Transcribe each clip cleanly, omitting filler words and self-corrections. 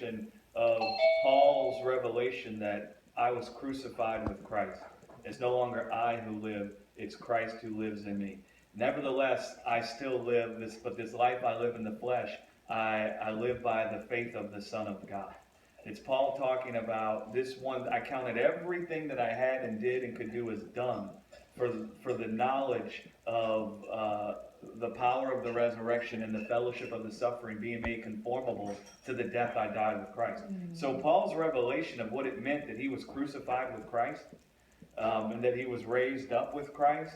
of Paul's revelation that I was crucified with Christ. It's no longer I who live, it's Christ who lives in me. Nevertheless, I still live this, but this life I live in the flesh, I live by the faith of the Son of God. It's Paul talking about this one. I counted everything that I had and did and could do as done for the knowledge of the power of the resurrection and the fellowship of the suffering, being made conformable to the death I died with Christ. So Paul's revelation of what it meant that he was crucified with Christ, and that he was raised up with Christ,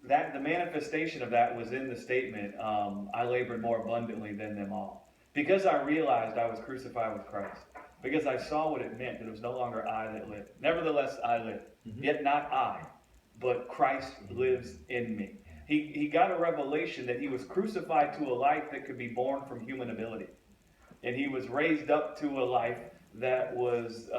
that the manifestation of that was in the statement, I labored more abundantly than them all. Because I realized I was crucified with Christ. Because I saw what it meant, that it was no longer I that lived. Nevertheless, I live. Yet not I, but Christ lives in me. He got a revelation that he was crucified to a life that could be born from human ability. And he was raised up to a life that was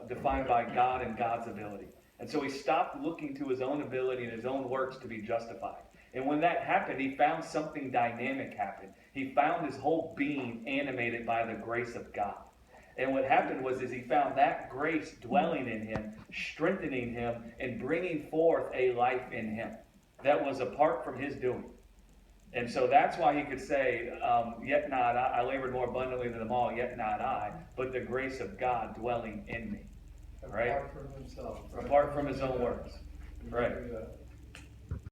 defined by God and God's ability. And so he stopped looking to his own ability and his own works to be justified. And when that happened, he found something dynamic happen. He found his whole being animated by the grace of God. And what happened was he found that grace dwelling in him, strengthening him, and bringing forth a life in him that was apart from his doing. And so that's why he could say, yet not I labored more abundantly than them all, yet not I, but the grace of God dwelling in me. Right? Apart from himself. Right? Apart from his own works. Right.